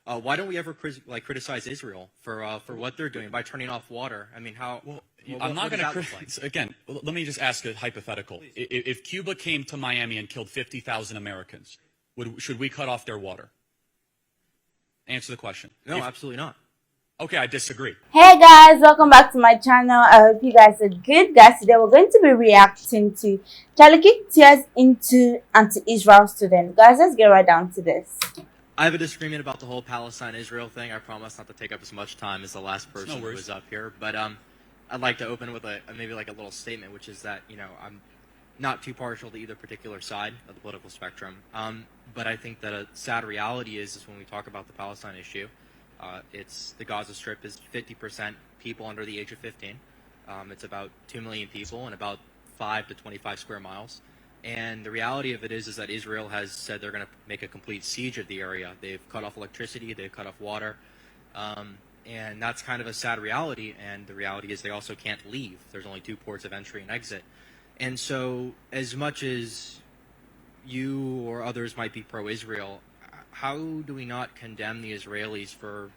Why don't we ever criticize Israel for what they're doing by turning off water? I mean, how? Well, what, I'm not what going does to that look like? again. Let me just ask a hypothetical. If Cuba came to Miami and killed 50,000 Americans, should we cut off their water? Answer the question. No, absolutely not. Okay, I disagree. Hey guys, welcome back to my channel. I hope you guys are good. Guys, today we're going to be reacting to Charlie Kirk tears into anti-Israel student. Guys, let's get right down to this. I have a disagreement about the whole Palestine-Israel thing. I promise not to take up as much time as the last person who was up here. But I'd like to open with maybe a little statement, which is that, I'm not too partial to either particular side of the political spectrum. But I think that a sad reality is when we talk about the Palestine issue, it's the Gaza Strip is 50% people under the age of 15. It's about 2 million people and about 5 to 25 square miles. And the reality of it is that Israel has said they're going to make a complete siege of the area. They've cut off electricity, they've cut off water, and that's kind of a sad reality. And the reality is they also can't leave. There's only 2 ports of entry and exit. And so as much as you or others might be pro-Israel, how do we not condemn the Israelis for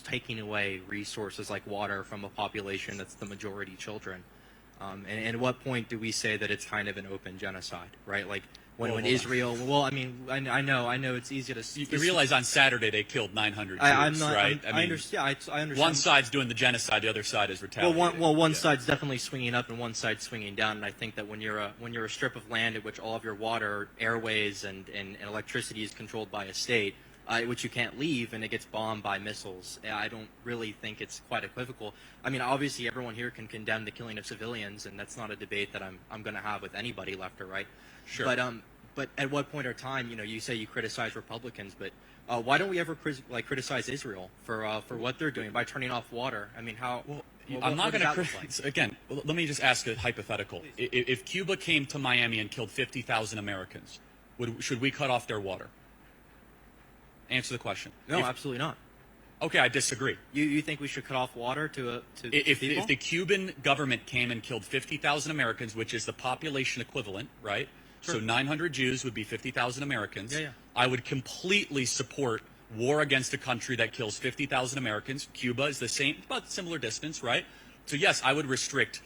taking away resources like water from a population that's the majority children? And at what point do we say that it's kind of an open genocide, right? Like when Israel, well, I mean, I know it's easy to. You realize on Saturday they killed 900 Jews, right? I understand. I understand. One side's doing the genocide, the other side is retaliating. One side's definitely swinging up and one side's swinging down. And I think that when you're a strip of land at which all of your water, airways, and electricity is controlled by a state, which you can't leave, and it gets bombed by missiles, I don't really think it's quite equivocal. I mean, obviously everyone here can condemn the killing of civilians, and that's not a debate that I'm going to have with anybody, left or right. Sure. But at what point or time, you say you criticize Republicans, but why don't we ever criticize Israel for what they're doing by turning off water? I mean, how? Well, I'm not going to criticize. Again, let me just ask a hypothetical. If Cuba came to Miami and killed 50,000 Americans, should we cut off their water? Answer the question. No, absolutely not. Okay, I disagree. You think we should cut off water to people? If the Cuban government came and killed 50,000 Americans, which is the population equivalent, right? Sure. So 900 Jews would be 50,000 Americans. Yeah. I would completely support war against a country that kills 50,000 Americans. Cuba is the same, about similar distance, right? So yes, I would restrict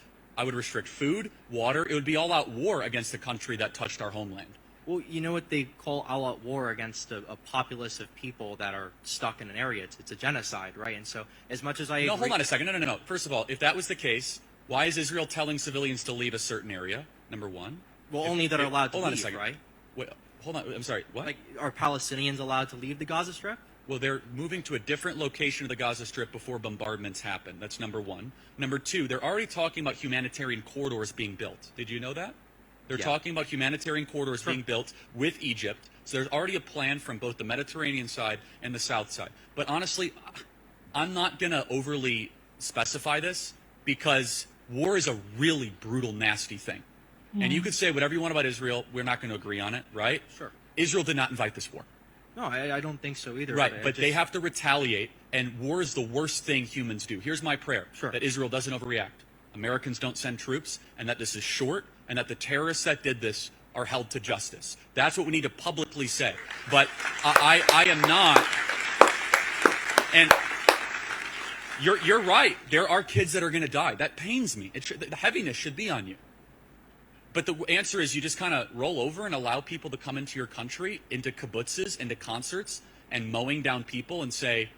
food, water. It would be all-out war against a country that touched our homeland. Well, you know what they call all-out war against a populace of people that are stuck in an area? It's a genocide, right? And so, as much as I agree... No, hold on a second. No. First of all, if that was the case, why is Israel telling civilians to leave a certain area, number one? Well, only that are allowed to leave, hold on a second. Right? Wait, hold on. I'm sorry, what? Like, are Palestinians allowed to leave the Gaza Strip? Well, they're moving to a different location of the Gaza Strip before bombardments happen. That's number one. Number two, they're already talking about humanitarian corridors being built. Did you know that? They're talking about humanitarian corridors being built with Egypt. So there's already a plan from both the Mediterranean side and the south side. But honestly, I'm not going to overly specify this because war is a really brutal, nasty thing. And you could say whatever you want about Israel. We're not going to agree on it, right? Sure. Israel did not invite this war. No, I don't think so either. Right, but they have to retaliate, and war is the worst thing humans do. Here's my prayer, that Israel doesn't overreact. Americans don't send troops, and that this is short, and that the terrorists that did this are held to justice. That's what we need to publicly say. But I am not. And you're right. There are kids that are going to die. That pains me. The heaviness should be on you. But the answer is you just kind of roll over and allow people to come into your country, into kibbutzes, into concerts, and mowing down people and say,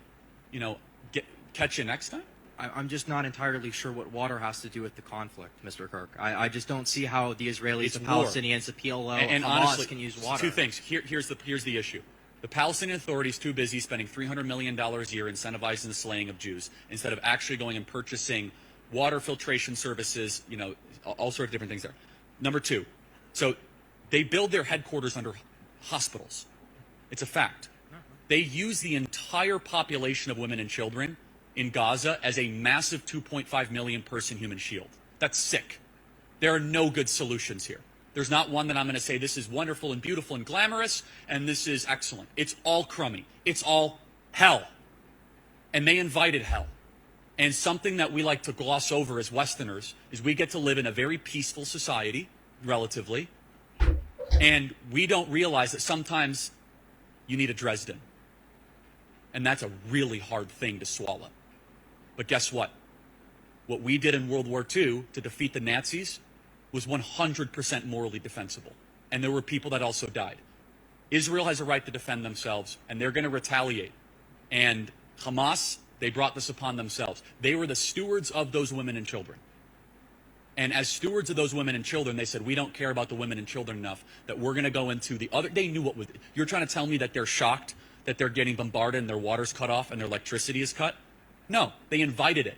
catch you next time? I'm just not entirely sure what water has to do with the conflict, Mr. Kirk. I just don't see how the Israelis, the Palestinians, the PLO, and Hamas honestly, can use water. Two things. Here's the issue. The Palestinian Authority is too busy spending $300 million a year incentivizing the slaying of Jews instead of actually going and purchasing water filtration services, all sorts of different things there. Number two, so they build their headquarters under hospitals. It's a fact. They use the entire population of women and children in Gaza as a massive 2.5 million person human shield. That's sick. There are no good solutions here. There's not one that I'm going to say this is wonderful and beautiful and glamorous and this is excellent. It's all crummy. It's all hell. And they invited hell. And something that we like to gloss over as Westerners is we get to live in a very peaceful society, relatively, and we don't realize that sometimes you need a Dresden. And that's a really hard thing to swallow. But guess what? What we did in World War II to defeat the Nazis was 100% morally defensible. And there were people that also died. Israel has a right to defend themselves, and they're going to retaliate. And Hamas, they brought this upon themselves. They were the stewards of those women and children. And as stewards of those women and children, they said, we don't care about the women and children enough that we're going to go into the other. They knew what was. You're trying to tell me that they're shocked that they're getting bombarded and their water's cut off and their electricity is cut? No, they invited it.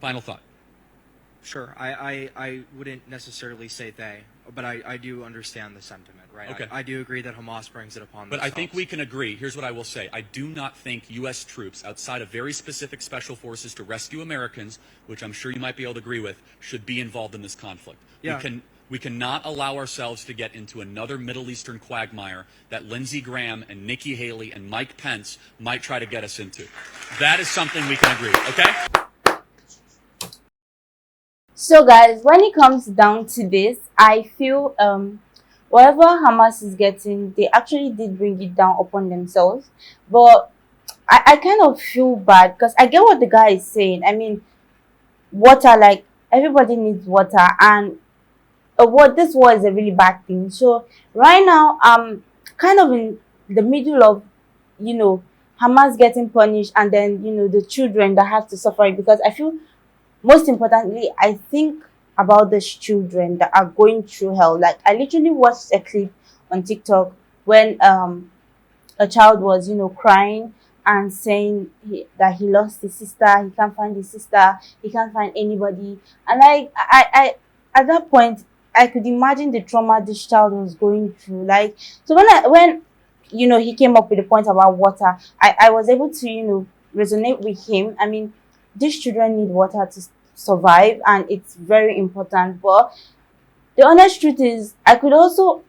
Final thought. Sure. I wouldn't necessarily say they, but I do understand the sentiment, right? Okay. I do agree that Hamas brings it upon But themselves. I think we can agree. Here's what I will say. I do not think U.S. troops, outside of very specific special forces to rescue Americans, which I'm sure you might be able to agree with, should be involved in this conflict. Yeah. We cannot allow ourselves to get into another Middle Eastern quagmire that Lindsey Graham and Nikki Haley and Mike Pence might try to get us into. That is something we can agree, okay? So guys, when it comes down to this, I feel whatever Hamas is getting, they actually did bring it down upon themselves. But I kind of feel bad because I get what the guy is saying. I mean, water, like everybody needs water, and this war is a really bad thing. So right now I'm kind of in the middle of, Hamas getting punished, and then the children that have to suffer it, because I feel, most importantly, I think about these children that are going through hell. Like, I literally watched a clip on TikTok when a child was, crying and saying that he lost his sister, he can't find his sister, he can't find anybody. And I at that point, I could imagine the trauma this child was going through. Like, so when he came up with the point about water, I was able to, resonate with him. I mean, these children need water to survive, and it's very important. But the honest truth is, I could also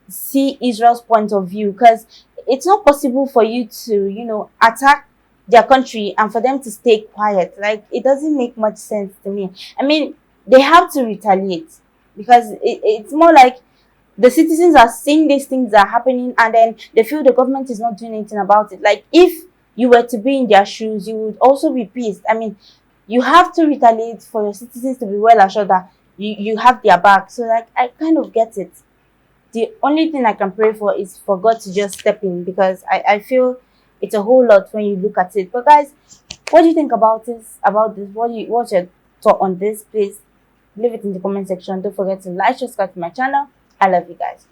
see Israel's point of view, because it's not possible for you to, attack their country and for them to stay quiet. Like, it doesn't make much sense to me. I mean, they have to retaliate, because it's more like the citizens are seeing these things are happening, and then they feel the government is not doing anything about it. Like, if you were to be in their shoes, you would also be pissed. I mean, you have to retaliate for your citizens to be well assured that you have their back. So, like, I kind of get it. The only thing I can pray for is for God to just step in, because I feel it's a whole lot when you look at it. But guys, what do you think about this? What's your thought on this? Please leave it in the comment section. Don't forget to like, subscribe to my channel. I love you guys.